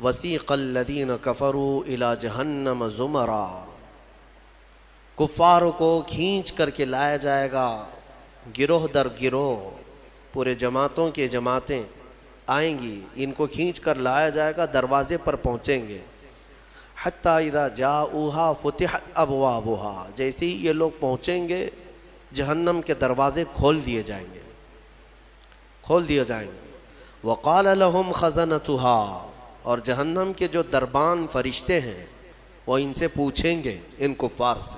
وسیق الذین کفروا الی جہنم زمرا، کفاروں کو کھینچ کر کے لایا جائے گا گروہ در گروہ، پورے جماعتوں کے جماعتیں آئیں گی، ان کو کھینچ کر لایا جائے گا، دروازے پر پہنچیں گے۔ حتی اذا جاؤہا فتحت ابوابہا، جیسے ہی یہ لوگ پہنچیں گے جہنم کے دروازے کھول دیے جائیں گے، کھول دیے جائیں گے۔ وقال لہم خزنتہا، اور جہنم کے جو دربان فرشتے ہیں وہ ان سے پوچھیں گے، ان کفار سے،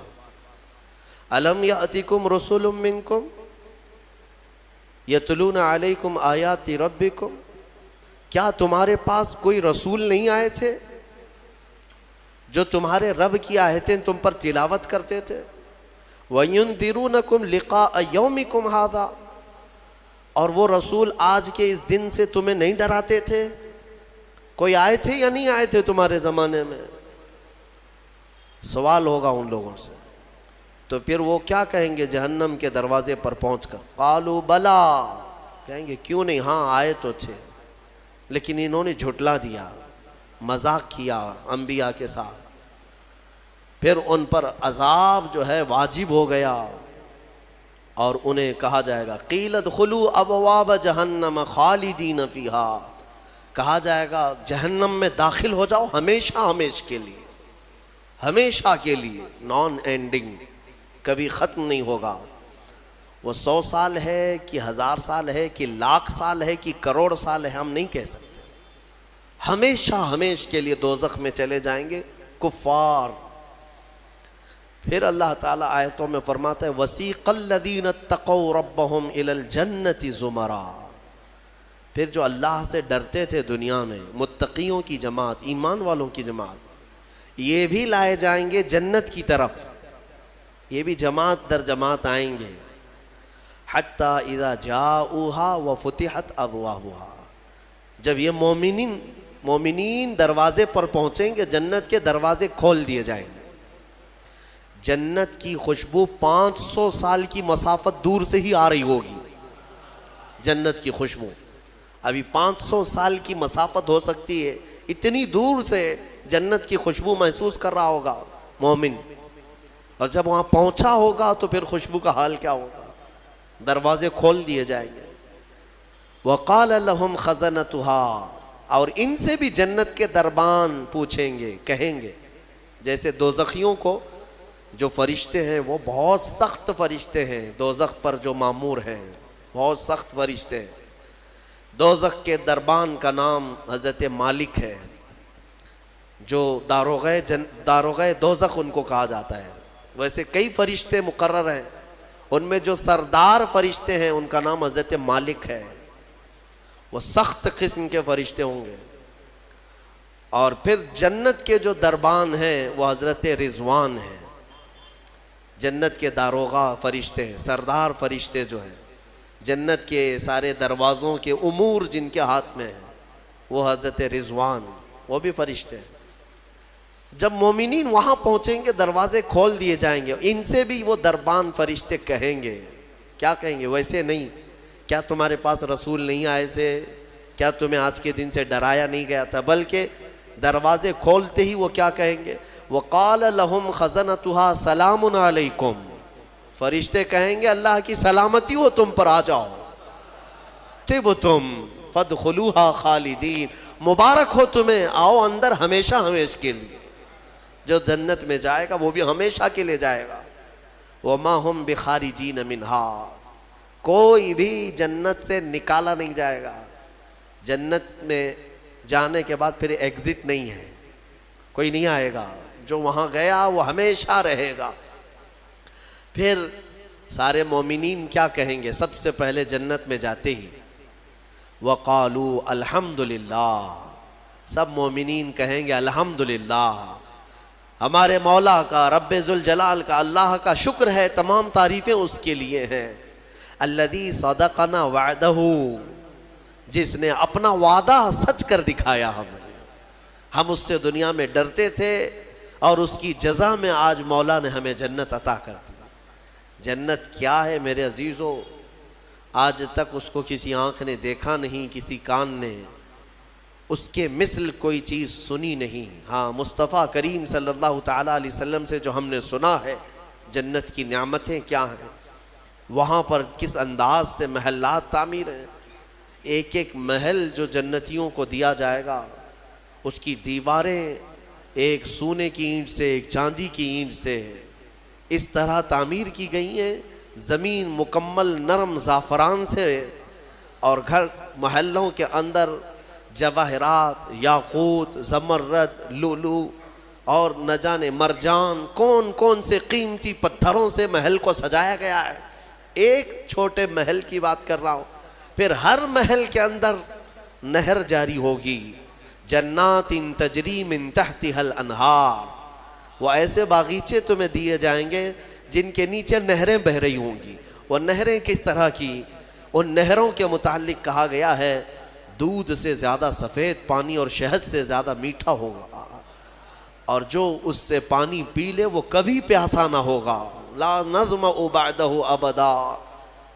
الم یأتکم رسل منکم یتلون علیکم آیات ربکم، کیا تمہارے پاس کوئی رسول نہیں آئے تھے جو تمہارے رب کی آیتیں تم پر تلاوت کرتے تھے؟ وَيُنذِرُونَكُمْ لِقَاءَ يَوْمِكُمْ هَذَا، اور وہ رسول آج کے اس دن سے تمہیں نہیں ڈراتے تھے؟ کوئی آئے تھے یا نہیں آئے تھے تمہارے زمانے میں؟ سوال ہوگا ان لوگوں سے۔ تو پھر وہ کیا کہیں گے جہنم کے دروازے پر پہنچ کر؟ قالوا بلا، کہیں گے کیوں نہیں، ہاں آئے تو تھے، لیکن انہوں نے جھٹلا دیا، مذاق کیا انبیاء کے ساتھ، پھر ان پر عذاب جو ہے واجب ہو گیا، اور انہیں کہا جائے گا قیل ادخلوا ابواب جہنم خالدین فیہا، کہا جائے گا جہنم میں داخل ہو جاؤ ہمیشہ ہمیشہ کے لیے، ہمیشہ کے لیے، نان اینڈنگ، کبھی ختم نہیں ہوگا۔ وہ 100 سال ہے کہ 1000 سال ہے کہ لاکھ سال ہے کہ کروڑ سال ہے، ہم نہیں کہہ سکتے، ہمیشہ ہمیشہ کے لیے دوزخ میں چلے جائیں گے کفار۔ پھر اللہ تعالیٰ آیتوں میں فرماتا ہے وَسِيقَ الَّذِينَ اتَّقَوْا رَبَّهُمْ إِلَى الْجَنَّةِ زُمَرًا، پھر جو اللہ سے ڈرتے تھے دنیا میں، متقیوں کی جماعت، ایمان والوں کی جماعت، یہ بھی لائے جائیں گے جنت کی طرف، یہ بھی جماعت در جماعت آئیں گے۔ حَتَّى إِذَا جَاءُوهَا وَفُتِحَتْ أَبْوَابُهَا، جب یہ مومنین دروازے پر پہنچیں گے جنت کے دروازے کھول دیے جائیں گے۔ جنت کی خوشبو 500 سال کی مسافت دور سے ہی آ رہی ہوگی، جنت کی خوشبو ابھی 500 سال کی مسافت ہو سکتی ہے، اتنی دور سے جنت کی خوشبو محسوس کر رہا ہوگا مومن، اور جب وہاں پہنچا ہوگا تو پھر خوشبو کا حال کیا ہوگا، دروازے کھول دیے جائیں گے۔ وقال لهم خزنتها، اور ان سے بھی جنت کے دربان پوچھیں گے، کہیں گے، جیسے دوزخیوں کو جو فرشتے ہیں وہ بہت سخت فرشتے ہیں، دوزخ پر جو مامور ہیں بہت سخت فرشتے ہیں۔ دوزخ کے دربان کا نام حضرت مالک ہے، جو داروغہ دوزخ ان کو کہا جاتا ہے۔ ویسے کئی فرشتے مقرر ہیں، ان میں جو سردار فرشتے ہیں ان کا نام حضرت مالک ہے، وہ سخت قسم کے فرشتے ہوں گے۔ اور پھر جنت کے جو دربان ہیں وہ حضرت رضوان ہیں، جنت کے داروغہ فرشتے ہیں، سردار فرشتے جو ہیں، جنت کے سارے دروازوں کے امور جن کے ہاتھ میں ہیں وہ حضرت رضوان، وہ بھی فرشتے ہیں۔ جب مومنین وہاں پہنچیں گے دروازے کھول دیے جائیں گے، ان سے بھی وہ دربان فرشتے کہیں گے، کیا کہیں گے؟ ویسے نہیں، کیا تمہارے پاس رسول نہیں آئے تھے؟ کیا تمہیں آج کے دن سے ڈرایا نہیں گیا تھا؟ بلکہ دروازے کھولتے ہی وہ کیا کہیں گے؟ وَقَالَ لَهُمْ خَزَنَتُهَا سَلَامٌ عَلَيْكُمْ، فرشتے کہیں گے اللہ کی سلامتی ہو تم پر، آ جاؤ، طِبْتُمْ فَادْخُلُوهَا خَالِدِينَ، مبارک ہو تمہیں، آؤ اندر ہمیشہ ہمیشہ کے لیے۔ جو جنت میں جائے گا وہ بھی ہمیشہ کے لیے جائے گا۔ وَمَا هُمْ بِخَارِجِينَ مِنْهَا، کوئی بھی جنت سے نکالا نہیں جائے گا، جنت میں جانے کے بعد پھر ایگزٹ نہیں ہے، کوئی نہیں آئے گا، جو وہاں گیا وہ ہمیشہ رہے گا۔ پھر سارے مومنین کیا کہیں گے؟ سب سے پہلے جنت میں جاتے ہی وَقَالُوا الْحَمْدُلِلَّهِ، سب مومنین کہیں گے الحمدللہ، ہمارے مولا کا، رب ذوالجلال کا، اللہ کا شکر ہے، تمام تعریفیں اس کے لیے ہیں۔ الذی صدقنا وعدہ، جس نے اپنا وعدہ سچ کر دکھایا ہمیں، ہم اس سے دنیا میں ڈرتے تھے اور اس کی جزا میں آج مولا نے ہمیں جنت عطا کر دی۔ جنت کیا ہے میرے عزیزو؟ آج تک اس کو کسی آنکھ نے دیکھا نہیں، کسی کان نے، اس کے مثل کوئی چیز سنی نہیں. ہاں مصطفیٰ کریم صلی اللہ تعالیٰ علیہ وسلم سے جو ہم نے سنا ہے جنت کی نعمتیں کیا ہیں، وہاں پر کس انداز سے محلات تعمیر ہیں. ایک ایک محل جو جنتیوں کو دیا جائے گا اس کی دیواریں ایک سونے کی اینٹ سے ایک چاندی کی اینٹ سے اس طرح تعمیر کی گئی ہیں. زمین مکمل نرم زعفران سے، اور گھر محلوں کے اندر جواہرات، یاقوت، زمرد، لؤلؤ اور نہ جانے مرجان کون کون سے قیمتی پتھروں سے محل کو سجایا گیا ہے. ایک چھوٹے محل کی بات کر رہا ہوں. پھر ہر محل کے اندر نہر جاری ہوگی. جنات تجری من تحتها الانہار، وہ ایسے باغیچے تمہیں دیے جائیں گے جن کے نیچے نہریں بہہ رہی ہوں گی. وہ نہریں کس طرح کی؟ ان نہروں کے متعلق کہا گیا ہے دودھ سے زیادہ سفید پانی اور شہد سے زیادہ میٹھا ہوگا، اور جو اس سے پانی پی لے وہ کبھی پیاسا نہ ہوگا. لا نظمأ بعدہ ابدا،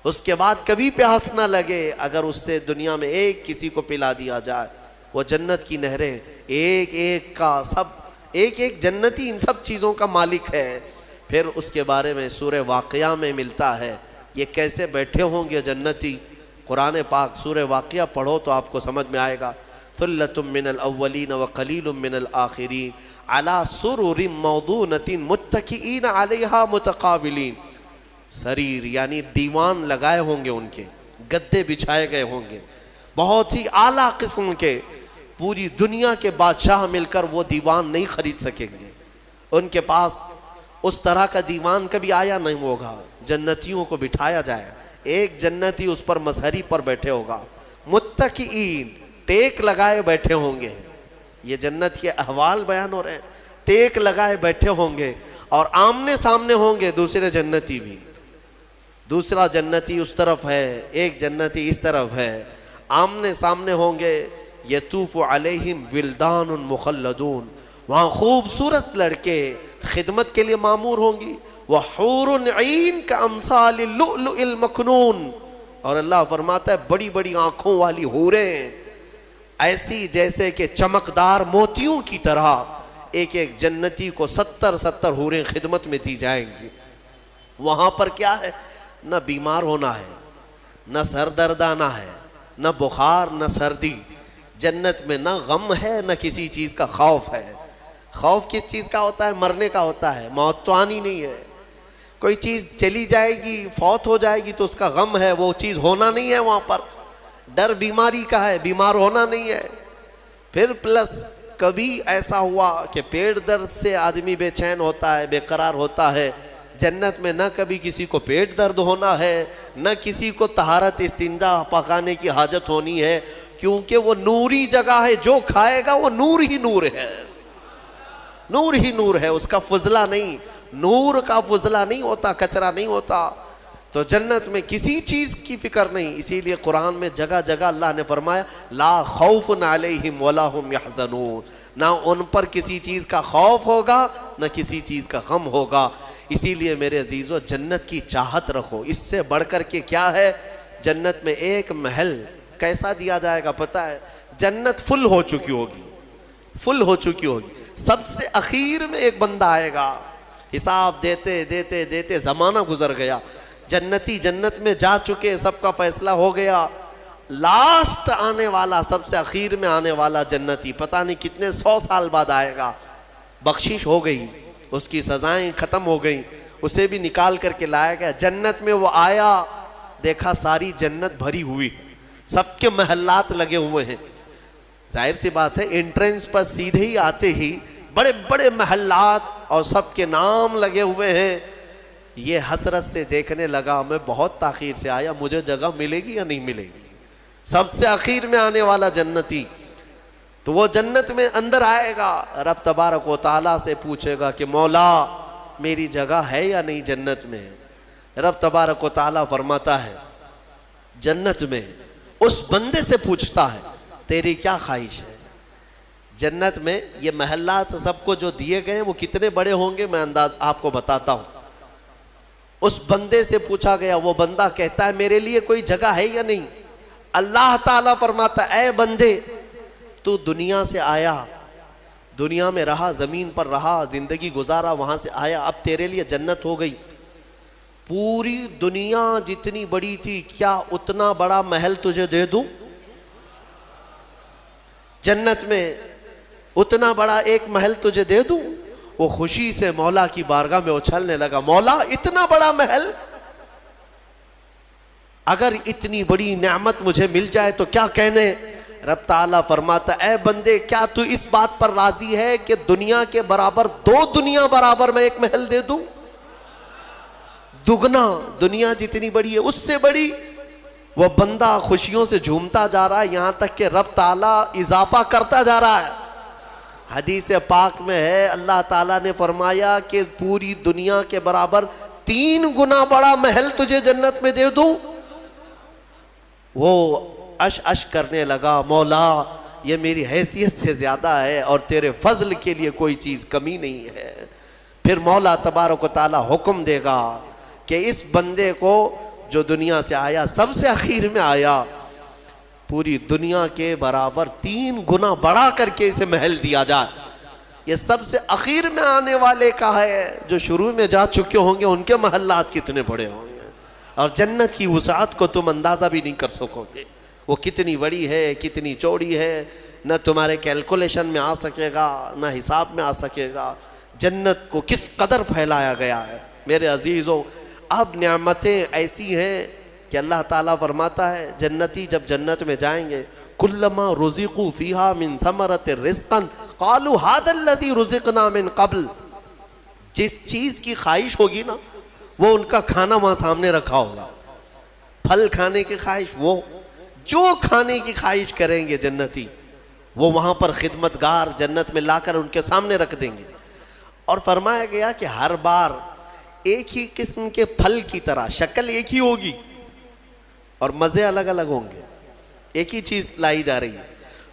اس کے بعد کبھی پیاس نہ لگے اگر اس سے دنیا میں ایک کسی کو پلا دیا جائے. وہ جنت کی نہریں ایک ایک کا سب، ایک ایک جنتی ان سب چیزوں کا مالک ہے. پھر اس کے بارے میں سورہ واقعہ میں ملتا ہے یہ کیسے بیٹھے ہوں گے جنتی. قرآن پاک سورہ واقعہ پڑھو تو آپ کو سمجھ میں آئے گا. ثلۃ من الاولین وقلیل من الآخرین علی سرر موضونۃ متکئین علیہا متقابلین. سریر یعنی دیوان لگائے ہوں گے، ان کے گدے بچھائے گئے ہوں گے بہت ہی اعلیٰ قسم کے. پوری دنیا کے بادشاہ مل کر وہ دیوان نہیں خرید سکیں گے. ان کے پاس اس طرح کا دیوان کبھی آیا نہیں ہوگا. جنتیوں کو بٹھایا جائے، ایک جنتی اس پر مسہری پر بیٹھے ہوگا. متکئین، ٹیک لگائے بیٹھے ہوں گے. یہ جنت کے احوال بیان ہو رہے ہیں. ٹیک لگائے بیٹھے ہوں گے اور آمنے سامنے ہوں گے دوسرے جنتی بھی. دوسرا جنتی اس طرف ہے، ایک جنتی اس طرف ہے، آمنے سامنے ہوں گے. یطوف علیہم ولدان مخلدون، وہاں خوبصورت لڑکے خدمت کے لیے معمور ہوں گی. وحور عین کامثال اللؤلؤ المکنون، اور اللہ فرماتا ہے بڑی بڑی آنکھوں والی حوریں ایسی جیسے کہ چمکدار موتیوں کی طرح. ایک ایک جنتی کو 70 حوریں خدمت میں دی جائیں گی. وہاں پر کیا ہے؟ نہ بیمار ہونا ہے، نہ سر درد آنا ہے، نہ بخار نہ سردی. جنت میں نہ غم ہے نہ کسی چیز کا خوف ہے. خوف کس چیز کا ہوتا ہے؟ مرنے کا ہوتا ہے. موت تو آنی نہیں ہے. کوئی چیز چلی جائے گی، فوت ہو جائے گی تو اس کا غم ہے، وہ چیز ہونا نہیں ہے وہاں پر. ڈر بیماری کا ہے، بیمار ہونا نہیں ہے. پھر پلس کبھی ایسا ہوا کہ پیٹ درد سے آدمی بے چین ہوتا ہے، بے قرار ہوتا ہے. جنت میں نہ کبھی کسی کو پیٹ درد ہونا ہے، نہ کسی کو طہارت استنجا پکانے کی حاجت ہونی ہے، کیونکہ وہ نوری جگہ ہے. جو کھائے گا وہ نور ہی نور ہے، نور ہی نور ہے. اس کا فضلہ نہیں، نور کا فضلہ نہیں ہوتا، کچرا نہیں ہوتا. تو جنت میں کسی چیز کی فکر نہیں. اسی لیے قرآن میں جگہ جگہ اللہ نے فرمایا لا خوف علیہم ولا هم یحزنون، نہ ان پر کسی چیز کا خوف ہوگا نہ کسی چیز کا غم ہوگا. اسی لیے میرے عزیزو جنت کی چاہت رکھو. اس سے بڑھ کر کے کیا ہے؟ جنت میں ایک محل کیسا دیا جائے گا پتہ ہے؟ جنت فل ہو چکی ہوگی، فل ہو چکی ہوگی. سب سے اخیر میں ایک بندہ آئے گا، حساب دیتے دیتے دیتے زمانہ گزر گیا. جنتی جنت میں جا چکے، سب کا فیصلہ ہو گیا. لاسٹ آنے والا، سب سے اخیر میں آنے والا جنتی پتہ نہیں کتنے 100 سال بعد آئے گا. بخشش ہو گئی، اس کی سزائیں ختم ہو گئیں، اسے بھی نکال کر کے لایا گیا. جنت میں وہ آیا، دیکھا ساری جنت بھری ہوئی، سب کے محلات لگے ہوئے ہیں. ظاہر سی بات ہے انٹرنس پر سیدھے ہی آتے ہی بڑے بڑے محلات اور سب کے نام لگے ہوئے ہیں. یہ حسرت سے دیکھنے لگا، میں بہت تاخیر سے آیا، مجھے جگہ ملے گی یا نہیں ملے گی. سب سے اخیر میں آنے والا جنتی تو وہ جنت میں اندر آئے گا، رب تبارک و تعالیٰ سے پوچھے گا کہ مولا میری جگہ ہے یا نہیں جنت میں. رب تبارک و تعالیٰ فرماتا ہے جنت میں اس بندے سے پوچھتا ہے تیری کیا خواہش ہے. جنت میں یہ محلات سب کو جو دیے گئے ہیں وہ کتنے بڑے ہوں گے میں انداز آپ کو بتاتا ہوں. اس بندے سے پوچھا گیا، وہ بندہ کہتا ہے میرے لیے کوئی جگہ ہے یا نہیں. اللہ تعالیٰ فرماتا ہے اے بندے تو دنیا سے آیا، دنیا میں رہا، زمین پر رہا، زندگی گزارا، وہاں سے آیا، اب تیرے لیے جنت ہو گئی۔ پوری دنیا جتنی بڑی تھی، کیا اتنا بڑا محل تجھے دے دوں؟ جنت میں اتنا بڑا ایک محل تجھے دے دوں؟ وہ خوشی سے مولا کی بارگاہ میں اچھلنے لگا، مولا اتنا بڑا محل، اگر اتنی بڑی نعمت مجھے مل جائے تو کیا کہنے؟ رب تعالیٰ فرماتا، اے بندے کیا تو اس بات پر راضی ہے کہ دنیا کے برابر 2 دنیا برابر میں ایک محل دے دوں؟ دگنا، دنیا جتنی بڑی ہے اس سے بڑی۔ وہ بندہ خوشیوں سے جھومتا جا رہا ہے، یہاں تک کہ رب تعالیٰ اضافہ کرتا جا رہا ہے۔ حدیث پاک میں ہے، اللہ تعالیٰ نے فرمایا کہ پوری دنیا کے برابر 3 گنا بڑا محل تجھے جنت میں دے دوں۔ وہ اش کرنے لگا، مولا یہ میری حیثیت سے زیادہ ہے اور تیرے فضل کے لیے کوئی چیز کمی نہیں ہے۔ پھر مولا تبارک و تعالیٰ حکم دے گا کہ اس بندے کو جو دنیا سے آیا، سب سے اخیر میں آیا، پوری دنیا کے برابر 3 گنا بڑا کر کے اسے محل دیا جائے۔ یہ سب سے اخیر میں آنے والے کا ہے، جو شروع میں جا چکے ہوں گے ان کے محلات کتنے بڑے ہوں گے، اور جنت کی وسعت کو تم اندازہ بھی نہیں کر سکو گے، وہ کتنی بڑی ہے، کتنی چوڑی ہے، نہ تمہارے کیلکولیشن میں آ سکے گا، نہ حساب میں آ سکے گا۔ جنت کو کس قدر پھیلایا گیا ہے میرے عزیزوں۔ اب نعمتیں ایسی ہیں کہ اللہ تعالیٰ فرماتا ہے، جنتی جب جنت میں جائیں گے، کلما رزقوا فیہا من ثمرۃ رزقا قالوا ھذا الذی رزقنا من قبل۔ جس چیز کی خواہش ہوگی نا، وہ ان کا کھانا وہاں سامنے رکھا ہوگا۔ پھل کھانے کی خواہش، وہ جو کھانے کی خواہش کریں گے جنتی، وہ وہاں پر خدمتگار جنت میں لا کر ان کے سامنے رکھ دیں گے۔ اور فرمایا گیا کہ ہر بار ایک ہی قسم کے پھل کی طرح شکل ایک ہی ہوگی اور مزے الگ الگ ہوں گے، ایک ہی چیز لائی جا رہی ہے۔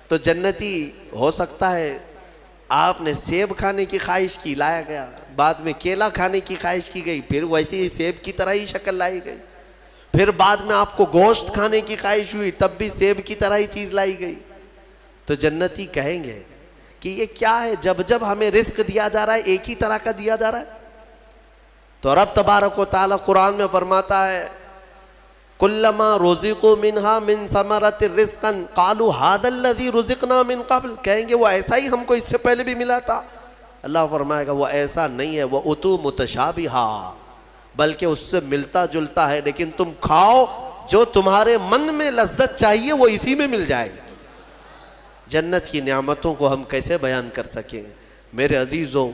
تو جنتی، ہو سکتا ہے آپ نے سیب کھانے کی خواہش کی، لایا گیا، بعد میں کیلا کھانے کی خواہش کی گئی، پھر ویسے ہی سیب کی طرح ہی شکل لائی گئی، پھر بعد میں آپ کو گوشت کھانے کی خواہش ہوئی، تب بھی سیب کی طرح ہی چیز لائی گئی۔ تو جنتی کہیں گے کہ یہ کیا ہے، جب ہمیں رزق دیا جا رہا ہے ایک ہی طرح کا دیا جا رہا ہے؟ تو رب تبارک و تعالیٰ قرآن میں فرماتا ہے، کلما رزقوا منہا من ثمرۃ رزقا قالوا ھذا الذی رزقنا من قبل، کہیں گے وہ ایسا ہی ہم کو اس سے پہلے بھی ملا تھا۔ اللہ فرمائے گا وہ ایسا نہیں ہے، وہ اتو متشابہا، بلکہ اس سے ملتا جلتا ہے، لیکن تم کھاؤ، جو تمہارے من میں لذت چاہیے وہ اسی میں مل جائے گی۔ جنت کی نعمتوں کو ہم کیسے بیان کر سکیں میرے عزیزوں۔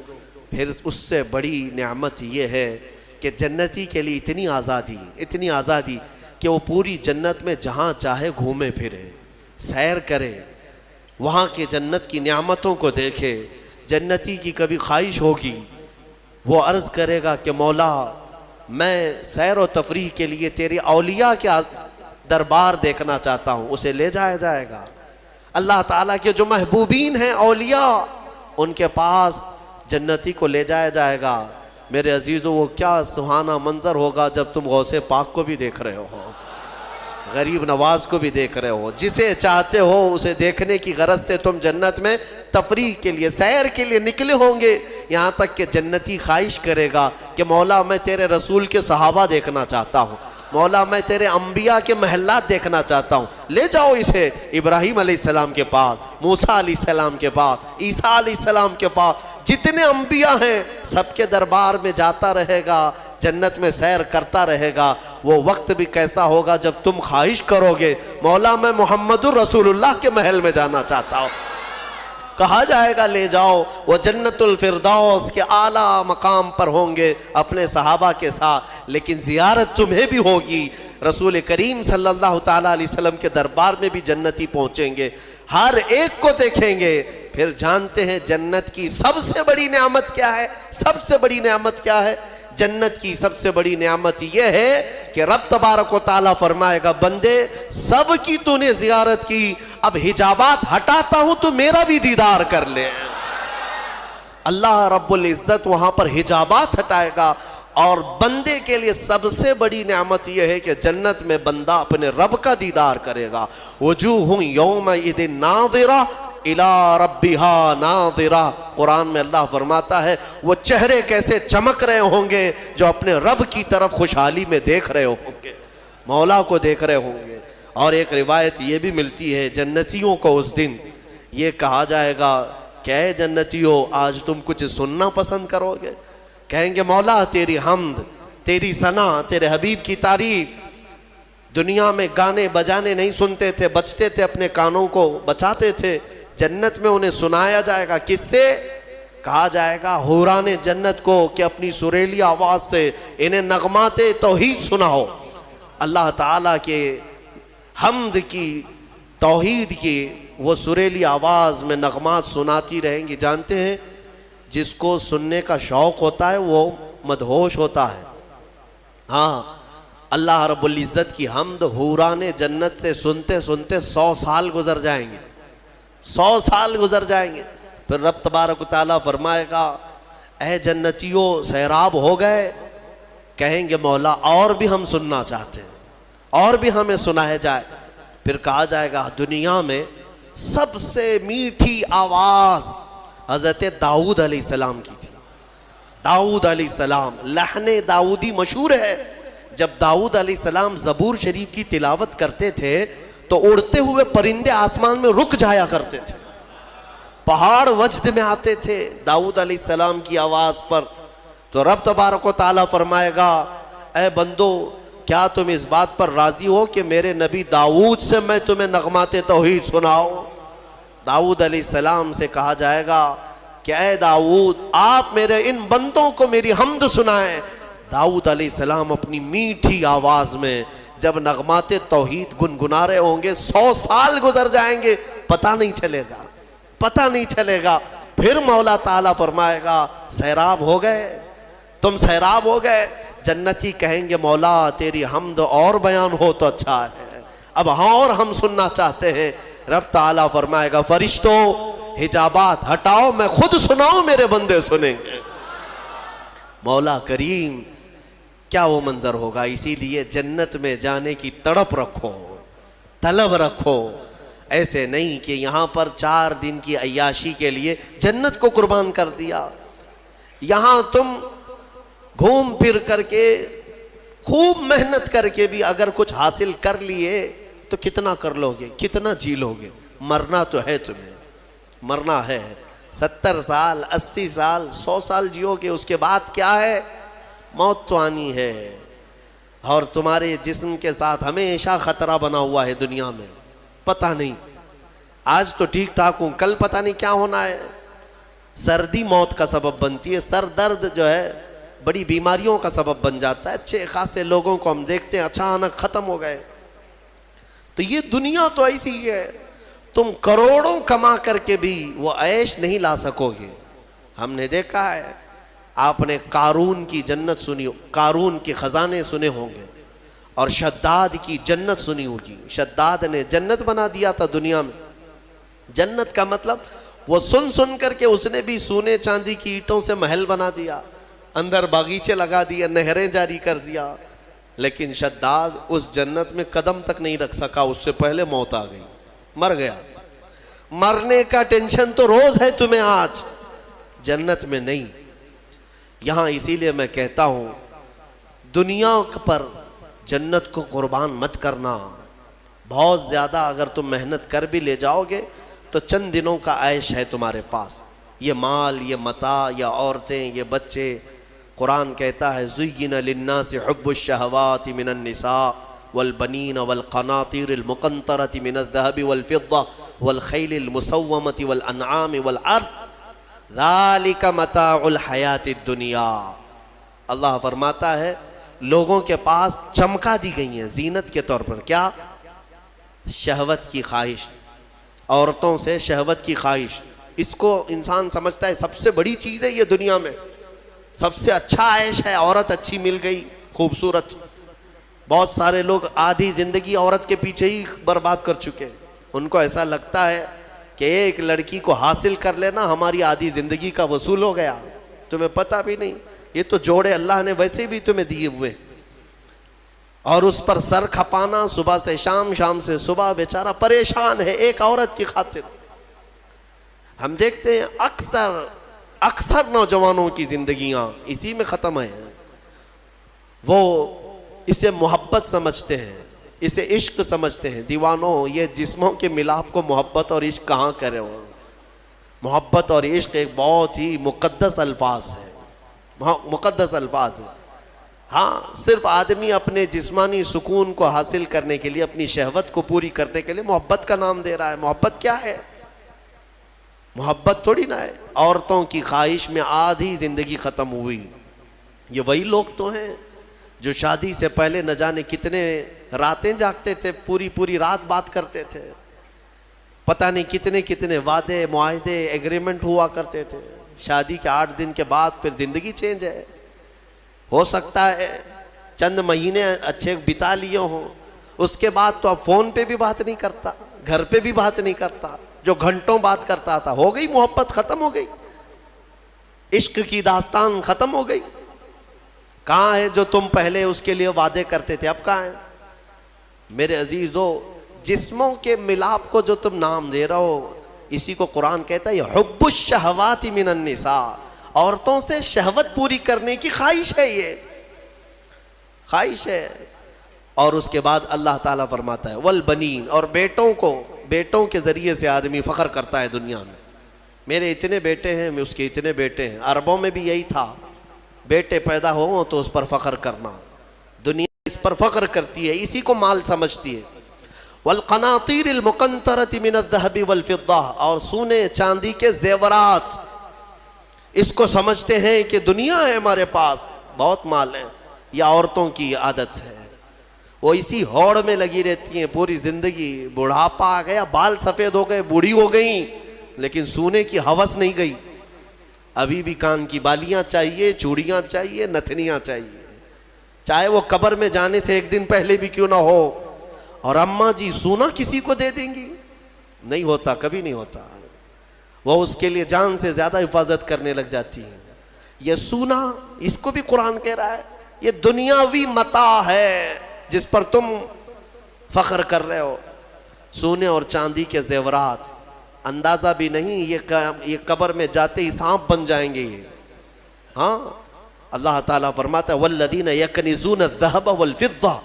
پھر اس سے بڑی نعمت یہ ہے کہ جنتی کے لیے اتنی آزادی کہ وہ پوری جنت میں جہاں چاہے گھومے پھرے، سیر کرے، وہاں کے جنت کی نعمتوں کو دیکھے۔ جنتی کی کبھی خواہش ہوگی، وہ عرض کرے گا کہ مولا میں سیر و تفریح کے لیے تیری اولیاء کے دربار دیکھنا چاہتا ہوں، اسے لے جایا جائے گا۔ اللہ تعالیٰ کے جو محبوبین ہیں اولیاء، ان کے پاس جنتی کو لے جایا جائے گا۔ میرے عزیزوں، وہ کیا سہانا منظر ہوگا جب تم غوث پاک کو بھی دیکھ رہے ہو، غریب نواز کو بھی دیکھ رہے ہو، جسے چاہتے ہو اسے دیکھنے کی غرض سے تم جنت میں تفریح کے لیے، سیر کے لیے نکلے ہوں گے۔ یہاں تک کہ جنتی خواہش کرے گا کہ مولا میں تیرے رسول کے صحابہ دیکھنا چاہتا ہوں، مولا میں تیرے انبیاء کے محلات دیکھنا چاہتا ہوں، لے جاؤ اسے ابراہیم علیہ السلام کے پاس، موسیٰ علیہ السلام کے پاس، عیسیٰ علیہ السلام کے پاس، جتنے انبیاء ہیں سب کے دربار میں جاتا رہے گا، جنت میں سیر کرتا رہے گا۔ وہ وقت بھی کیسا ہوگا جب تم خواہش کرو گے مولا میں محمد الرسول اللہ کے محل میں جانا چاہتا ہوں، کہا جائے گا لے جاؤ۔ وہ جنت الفردوس کے اعلیٰ مقام پر ہوں گے اپنے صحابہ کے ساتھ، لیکن زیارت تمہیں بھی ہوگی۔ رسول کریم صلی اللہ تعالیٰ علیہ وسلم کے دربار میں بھی جنتی پہنچیں گے، ہر ایک کو دیکھیں گے۔ پھر جانتے ہیں جنت کی سب سے بڑی نعمت کیا ہے؟ سب سے بڑی نعمت کیا ہے؟ جنت کی سب سے بڑی نعمت یہ ہے کہ رب تبارک و تعالیٰ فرمائے گا، بندے سب کی تو نے زیارت کی، اب حجابات ہٹاتا ہوں تو میرا بھی دیدار کر لے۔ اللہ رب العزت وہاں پر حجابات ہٹائے گا، اور بندے کے لیے سب سے بڑی نعمت یہ ہے کہ جنت میں بندہ اپنے رب کا دیدار کرے گا۔ وجوہ یومئذ ناظرہ الی ربہا ناظرہ، قرآن میں اللہ فرماتا ہے وہ چہرے کیسے چمک رہے ہوں گے جو اپنے رب کی طرف خوشحالی میں دیکھ رہے ہوں گے، مولا کو دیکھ رہے ہوں گے۔ اور ایک روایت یہ بھی ملتی ہے جنتیوں کو اس دن یہ کہا جائے گا کہ اے جنتیوں آج تم کچھ سننا پسند کرو گے؟ کہیں گے مولا تیری حمد، تیری ثنا، تیرے حبیب کی تعریف۔ دنیا میں گانے بجانے نہیں سنتے تھے، بچتے تھے، اپنے کانوں کو بچاتے تھے، جنت میں انہیں سنایا جائے گا۔ کس سے؟ کہا جائے گا حوران جنت کو کہ اپنی سریلی آواز سے انہیں نغمات توحید سناؤ، اللہ تعالیٰ کے حمد کی، توحید کی وہ سریلی آواز میں نغمات سناتی رہیں گی۔ جانتے ہیں جس کو سننے کا شوق ہوتا ہے وہ مدہوش ہوتا ہے۔ ہاں، اللہ رب العزت کی حمد حوران جنت سے سنتے سنتے 100 سال گزر جائیں گے، 100 سال گزر جائیں گے۔ پھر رب تبارک و تعالیٰ فرمائے گا اے جنتیوں سیراب ہو گئے؟ کہیں گے مولا اور بھی ہم سننا چاہتے ہیں، اور بھی ہمیں سنایا جائے۔ پھر کہا جائے گا دنیا میں سب سے میٹھی آواز حضرت داؤد علیہ السلام کی تھی۔ داؤد علیہ السلام، لحن داؤدی مشہور ہے۔ جب داؤد علیہ السلام زبور شریف کی تلاوت کرتے تھے تو اڑتے ہوئے پرندے آسمان میں رک جایا کرتے تھے، پہاڑ وجد میں آتے تھے داؤد علیہ السلام کی آواز پر۔ تو رب تبارک و تعالیٰ فرمائے گا اے بندو کیا تم اس بات پر راضی ہو کہ میرے نبی داؤد سے میں تمہیں نغمات توحید سناؤں؟ داؤد علیہ السلام سے کہا جائے گا کہ اے داؤد آپ میرے ان بندوں کو میری حمد سنائیں۔ داؤد علیہ السلام اپنی میٹھی آواز میں جب نغمات توحید گنگنا رہے ہوں گے 100 سال گزر جائیں گے، پتہ نہیں چلے گا، پتہ نہیں چلے گا۔ پھر مولا تعالیٰ فرمائے گا سیراب ہو گئے، تم سیراب ہو گئے؟ جنتی کہیں گے مولا تیری حمد اور بیان ہو تو اچھا ہے، اب ہاں اور ہم سننا چاہتے ہیں۔ رب تعالیٰ فرمائے گا فرشتوں حجابات ہٹاؤ، میں خود سناؤں میرے بندے سنیں گے۔ مولا کریم کیا وہ منظر ہوگا۔ اسی لیے جنت میں جانے کی تڑپ رکھو، طلب رکھو۔ ایسے نہیں کہ یہاں پر 4 دن کی عیاشی کے لیے جنت کو قربان کر دیا۔ یہاں تم گھوم پھر کر کے خوب محنت کر کے بھی اگر کچھ حاصل کر لیے تو کتنا کر لو گے، کتنا جی لو گے؟ مرنا تو ہے، تمہیں مرنا ہے۔ 70 سال 80 سال 100 سال جیو گے، اس کے بعد کیا ہے؟ موت تو آنی ہے۔ اور تمہارے جسم کے ساتھ ہمیشہ خطرہ بنا ہوا ہے دنیا میں، پتہ نہیں آج تو ٹھیک ٹھاک ہوں، کل پتہ نہیں کیا ہونا ہے۔ سردی موت کا سبب بنتی ہے، سر درد جو ہے بڑی بیماریوں کا سبب بن جاتا ہے۔ اچھے خاصے لوگوں کو ہم دیکھتے ہیں اچانک ختم ہو گئے۔ تو یہ دنیا تو ایسی ہی ہے، تم کروڑوں کما کر کے بھی وہ عیش نہیں لا سکو گے۔ ہم نے دیکھا ہے، آپ نے قارون کی جنت سنی، قارون کے خزانے سنے ہوں گے، اور شداد کی جنت سنی ہوگی۔ شداد نے جنت بنا دیا تھا دنیا میں۔ جنت کا مطلب وہ سن سن کر کے اس نے بھی سونے چاندی کی اینٹوں سے محل بنا دیا، اندر باغیچے لگا دیا، نہریں جاری کر دیا، لیکن شداد اس جنت میں قدم تک نہیں رکھ سکا، اس سے پہلے موت آ گئی، مر گیا۔ مرنے کا ٹینشن تو روز ہے تمہیں آج، جنت میں نہیں۔ یہاں اسی لیے میں کہتا ہوں دنیا پر جنت کو قربان مت کرنا۔ بہت زیادہ اگر تم محنت کر بھی لے جاؤ گے تو چند دنوں کا عیش ہے تمہارے پاس، یہ مال، یہ متاع، یہ عورتیں، یہ بچے۔ قرآن کہتا ہے زُيِّنَ لِلنَّاسِ حُبُّ الشَّهَوَاتِ مِنَ النِّسَاءِ وَالْبَنِينَ وَالْقَنَاطِيرِ الْمُقَنطَرَةِ مِنَ الذَّهَبِ وَالْفِضَّةِ وَالْخَيْلِ الْمُسَوَّمَةِ وَالْأَنْعَامِ وَالْحَرْثِ ذَلِكَ مَتَاعُ الْحَيَاةِ الدُّنْيَا۔ اللہ فرماتا ہے لوگوں کے پاس چمکا دی گئی ہیں زینت کے طور پر، کیا؟ شہوت کی خواہش، عورتوں سے شہوت کی خواہش۔ اس کو انسان سمجھتا ہے سب سے بڑی چیز ہے یہ دنیا میں، سب سے اچھا عیش ہے، عورت اچھی مل گئی، خوبصورت۔ بہت سارے لوگ آدھی زندگی عورت کے پیچھے ہی برباد کر چکے، ان کو ایسا لگتا ہے کہ ایک لڑکی کو حاصل کر لینا ہماری آدھی زندگی کا وصول ہو گیا۔ تمہیں پتہ بھی نہیں، یہ تو جوڑے اللہ نے ویسے بھی تمہیں دیے ہوئے، اور اس پر سر کھپانا صبح سے شام، شام سے صبح، بیچارہ پریشان ہے ایک عورت کی خاطر۔ ہم دیکھتے ہیں اکثر نوجوانوں کی زندگیاں اسی میں ختم ہیں. وہ اسے محبت سمجھتے ہیں, اسے عشق سمجھتے ہیں. دیوانوں, یہ جسموں کے ملاپ کو محبت اور عشق کہاں کرے ہو. محبت اور عشق ایک بہت ہی مقدس الفاظ ہے, مقدس الفاظ ہے. ہاں, صرف آدمی اپنے جسمانی سکون کو حاصل کرنے کے لیے, اپنی شہوت کو پوری کرنے کے لیے محبت کا نام دے رہا ہے. محبت کیا ہے؟ محبت تھوڑی نہ ہے. عورتوں کی خواہش میں آدھی زندگی ختم ہوئی. یہ وہی لوگ تو ہیں جو شادی سے پہلے نہ جانے کتنے راتیں جاگتے تھے, پوری رات بات کرتے تھے, پتہ نہیں کتنے وعدے, معاہدے, ایگریمنٹ ہوا کرتے تھے. شادی کے 8 دن کے بعد پھر زندگی چینج ہے. ہو سکتا ہے چند مہینے اچھے بتا لیے ہوں, اس کے بعد تو اب فون پہ بھی بات نہیں کرتا, گھر پہ بھی بات نہیں کرتا. جو گھنٹوں بات کرتا تھا, ہو گئی محبت, ختم ہو گئی. عشق کی داستان ختم ہو گئی. کہاں ہے جو تم پہلے اس کے لیے وعدے کرتے تھے, اب کہاں ہے؟ میرے عزیزو, جسموں کے ملاپ کو جو تم نام دے رہے ہو, اسی کو قرآن کہتا ہے حب الشہوات من النساء. عورتوں سے شہوت پوری کرنے کی خواہش ہے, یہ خواہش ہے. اور اس کے بعد اللہ تعالیٰ فرماتا ہے والبنین, اور بیٹوں کے ذریعے سے آدمی فخر کرتا ہے دنیا میں. میرے اتنے بیٹے ہیں, اس کے اتنے بیٹے ہیں. عربوں میں بھی یہی تھا, بیٹے پیدا ہوں تو اس پر فخر کرنا. دنیا اس پر فخر کرتی ہے, اسی کو مال سمجھتی ہے. والقناطیر المقنطرۃ من الذهب والفضہ, اور سونے چاندی کے زیورات, اس کو سمجھتے ہیں کہ دنیا ہے ہمارے پاس, بہت مال ہے. یہ عورتوں کی عادت ہے, وہ اسی ہوڑ میں لگی رہتی ہیں پوری زندگی. بڑھاپا آ گیا, بال سفید ہو گئے, بوڑھی ہو گئیں, لیکن سونے کی ہوس نہیں گئی. ابھی بھی کان کی بالیاں چاہیے, چوڑیاں چاہیے, نتھنیاں چاہیے, چاہے وہ قبر میں جانے سے 1 دن پہلے بھی کیوں نہ ہو. اور اماں جی سونا کسی کو دے دیں گی؟ نہیں ہوتا, کبھی نہیں ہوتا. وہ اس کے لیے جان سے زیادہ حفاظت کرنے لگ جاتی ہیں. یہ سونا, اس کو بھی قرآن کہہ رہا ہے یہ دنیاوی متاع ہے جس پر تم فخر کر رہے ہو. سونے اور چاندی کے زیورات, اندازہ بھی نہیں یہ قبر میں جاتے ہی سانپ بن جائیں گے یہ. ہاں, اللہ تعالیٰ فرماتا ہے والذین یکنزون الذہب والفضہ,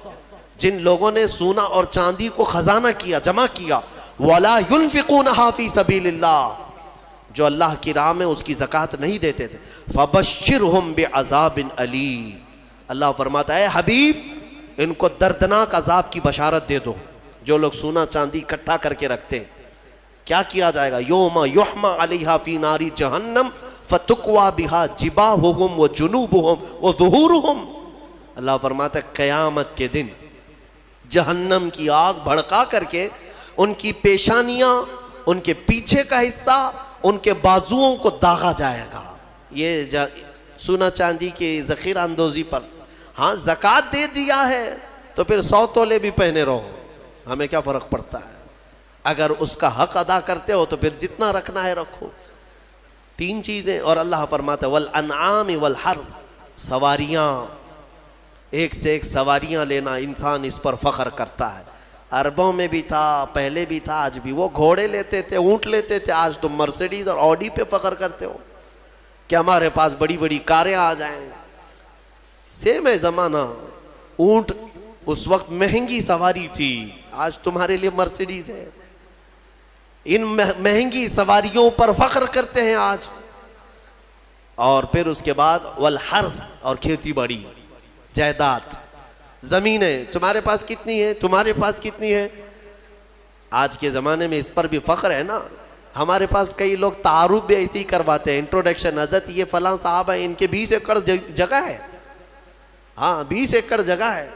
جن لوگوں نے سونا اور چاندی کو خزانہ کیا, جمع کیا, ولا ينفقونها فی سبیل اللہ, جو اللہ کی راہ میں اس کی زکوٰۃ نہیں دیتے تھے, فبشرہم بعذاب علیم. اللہ فرماتا ہے حبیب, ان کو دردناک عذاب کی بشارت دے دو. جو لوگ سونا چاندی اکٹھا کر کے رکھتے ہیں, کیا کیا جائے گا؟ یوم یحمى علیہا فی نار جہنم فتکوی بہا جباہہم وجنوبہم وظہورہم. اللہ فرماتا ہے قیامت کے دن جہنم کی آگ بھڑکا کر کے ان کی پیشانیاں, ان کے پیچھے کا حصہ, ان کے بازوؤں کو داغا جائے گا. یہ سونا چاندی کی ذخیرہ اندوزی پر. ہاں, زکوٰۃ دے دیا ہے تو پھر 100 تولے بھی پہنے رہو, ہمیں کیا فرق پڑتا ہے. اگر اس کا حق ادا کرتے ہو تو پھر جتنا رکھنا ہے رکھو. 3 چیزیں. اور اللہ فرماتا ہے والانعام والحرث, سواریاں, ایک سے ایک سواریاں لینا, انسان اس پر فخر کرتا ہے. عربوں میں بھی تھا, پہلے بھی تھا, آج بھی. وہ گھوڑے لیتے تھے, اونٹ لیتے تھے. آج تم مرسیڈیز اور آڈی پہ فخر کرتے ہو کہ ہمارے پاس بڑی بڑی کاریں آ جائیں. سیم ہے زمانہ. اونٹ اس وقت مہنگی سواری تھی, آج تمہارے لیے مرسیڈیز ہے. ان مہنگی سواریوں پر فخر کرتے ہیں آج. اور پھر اس کے بعد والحرث, اور کھیتی باڑی, جائیداد, زمینیں. تمہارے پاس کتنی ہے, تمہارے پاس کتنی ہے. آج کے زمانے میں اس پر بھی فخر ہے نا. ہمارے پاس کئی لوگ تعارف بھی ایسے ہی کرواتے ہیں, انٹروڈکشن, حضرت یہ فلاں صاحب ہیں, ان کے 20 ایکڑ جگہ ہے. ہاں, 20 ایکڑ جگہ ہے.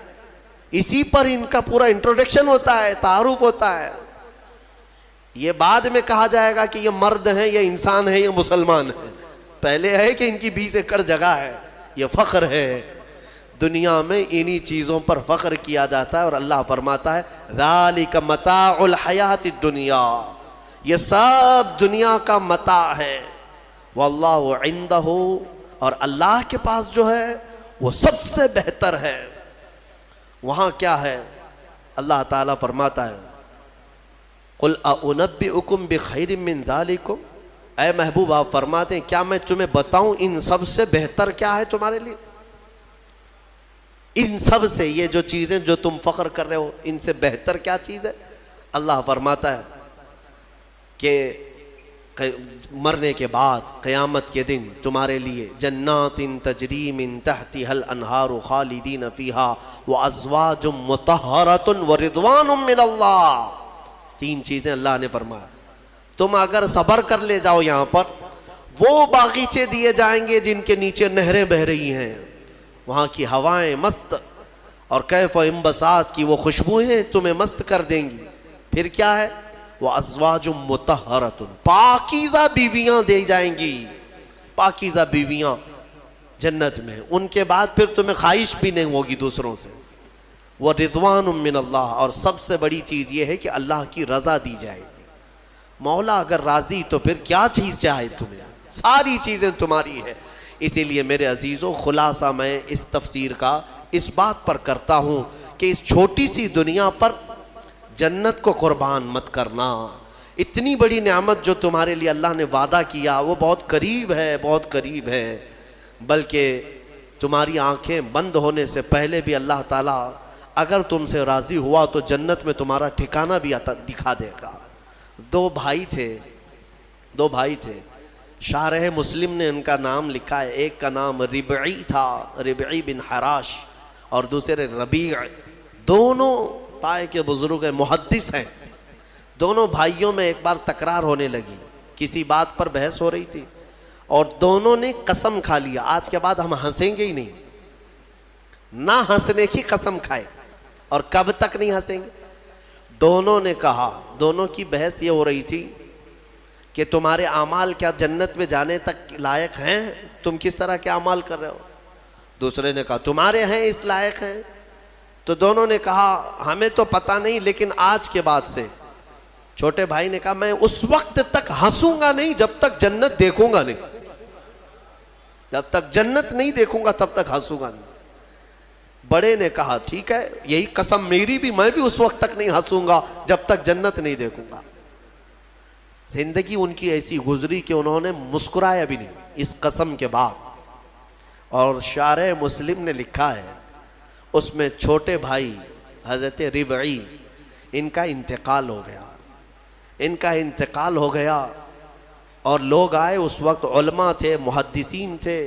اسی پر ان کا پورا انٹروڈکشن ہوتا ہے, تعارف ہوتا ہے. یہ بعد میں کہا جائے گا کہ یہ مرد ہیں, یہ انسان ہے, یہ مسلمان ہے. پہلے ہے کہ ان کی 20 ایکڑ جگہ ہے. یہ فخر ہے. دنیا میں انہی چیزوں پر فخر کیا جاتا ہے. اور اللہ فرماتا ہے ذالک متاع الحیات الدنیا, یہ سب دنیا کا متاع ہے. واللہ عندہ, اور اللہ کے پاس جو ہے وہ سب سے بہتر ہے. وہاں کیا ہے؟ اللہ تعالیٰ فرماتا ہے قل اؤنبئکم بخیر من ذالکم, اے محبوب آپ فرماتے ہیں کیا میں تمہیں بتاؤں ان سب سے بہتر کیا ہے تمہارے لیے؟ ان سب سے، یہ جو چیزیں جو تم فخر کر رہے ہو، ان سے بہتر کیا چیز ہے؟ اللہ فرماتا ہے کہ مرنے کے بعد قیامت کے دن تمہارے لیے جنات تجری من تحتها الانہار خالدین فیہا وازواج مطہرۃ ورضوان من اللہ. 3 چیزیں اللہ نے فرمایا. تم اگر صبر کر لے جاؤ یہاں پر، وہ باغیچے دیے جائیں گے جن کے نیچے نہریں بہ رہی ہیں، وہاں کی ہوائیں مست، اور کیف و انبساط کی وہ خوشبوئیں تمہیں مست کر دیں گی. پھر کیا ہے؟ وَأَزْوَاجٌ مُطَهَّرَةٌ، پاکیزہ بیویاں دی جائیں گی، پاکیزہ بیویاں جنت میں. ان کے بعد پھر تمہیں خواہش بھی نہیں ہوگی دوسروں سے. وَرِضْوَانٌ مِّنَ اللَّهِ، اور سب سے بڑی چیز یہ ہے کہ اللہ کی رضا دی جائے گی. مولا اگر راضی تو پھر کیا چیز چاہے تمہیں، ساری چیزیں تمہاری ہے. اسی لیے میرے عزیزوں، خلاصہ میں اس تفسیر کا اس بات پر کرتا ہوں کہ اس چھوٹی سی دنیا پر جنت کو قربان مت کرنا. اتنی بڑی نعمت جو تمہارے لیے اللہ نے وعدہ کیا وہ بہت قریب ہے، بہت قریب ہے. بلکہ تمہاری آنکھیں بند ہونے سے پہلے بھی اللہ تعالیٰ اگر تم سے راضی ہوا تو جنت میں تمہارا ٹھکانہ بھی دکھا دے گا. 2 بھائی تھے. شارح مسلم نے ان کا نام لکھا ہے. ایک کا نام ربعی تھا، ربعی بن حراش، اور دوسرے ربیع. دونوں طائے کے بزرگ ہیں، محدث ہیں. دونوں بھائیوں میں ایک بار تکرار ہونے لگی، کسی بات پر بحث ہو رہی تھی، اور دونوں نے قسم کھا لیا آج کے بعد ہم ہنسیں گے ہی نہیں. نہ ہنسنے کی قسم کھائے. اور کب تک نہیں ہنسیں گے؟ دونوں نے کہا، دونوں کی بحث یہ ہو رہی تھی کہ تمہارے اعمال کیا جنت میں جانے تک لائق ہیں؟ تم کس طرح کے اعمال کر رہے ہو؟ دوسرے نے کہا تمہارے ہیں اس لائق ہیں. تو دونوں نے کہا ہمیں تو پتہ نہیں، لیکن آج کے بعد سے. چھوٹے بھائی نے کہا میں اس وقت تک ہنسوں گا نہیں جب تک جنت دیکھوں گا نہیں. جب تک جنت نہیں دیکھوں گا تب تک ہنسوں گا نہیں. بڑے نے کہا ٹھیک ہے، یہی قسم میری بھی، میں بھی اس وقت تک نہیں ہنسوں گا جب تک جنت نہیں دیکھوں گا. زندگی ان کی ایسی گزری کہ انہوں نے مسکرایا بھی نہیں اس قسم کے بعد. اور شارح مسلم نے لکھا ہے اس میں چھوٹے بھائی حضرت ربعی، ان کا انتقال ہو گیا. اور لوگ آئے، اس وقت علماء تھے، محدثین تھے.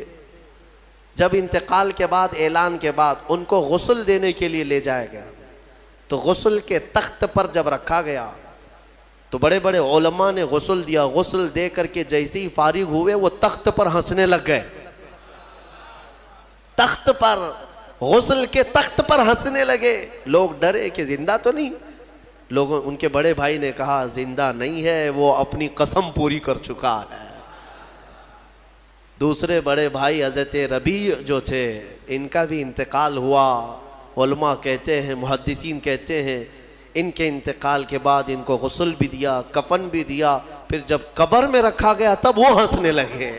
جب انتقال کے بعد، اعلان کے بعد ان کو غسل دینے کے لیے لے جایا گیا، تو غسل کے تخت پر جب رکھا گیا تو بڑے بڑے علماء نے غسل دیا. غسل دے کر کے جیسے ہی فارغ ہوئے وہ تخت پر ہنسنے لگ گئے. تخت پر، غسل کے تخت پر ہنسنے لگے. لوگ ڈرے کہ زندہ تو نہیں. لوگوں، ان کے بڑے بھائی نے کہا زندہ نہیں ہے، وہ اپنی قسم پوری کر چکا ہے. دوسرے بڑے بھائی حضرت ربیع جو تھے، ان کا بھی انتقال ہوا. علماء کہتے ہیں، محدثین کہتے ہیں ان کے انتقال کے بعد ان کو غسل بھی دیا، کفن بھی دیا. پھر جب قبر میں رکھا گیا تب وہ ہنسنے لگے.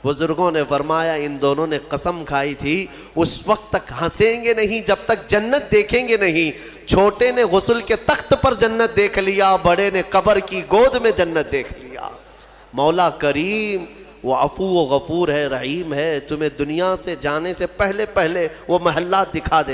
بزرگوں نے فرمایا ان دونوں نے قسم کھائی تھی اس وقت تک ہنسیں گے نہیں جب تک جنت دیکھیں گے نہیں. چھوٹے نے غسل کے تخت پر جنت دیکھ لیا، بڑے نے قبر کی گود میں جنت دیکھ لیا. مولا کریم وہ عفو و غفور ہے، رحیم ہے. تمہیں دنیا سے جانے سے پہلے وہ محلات دکھا دے.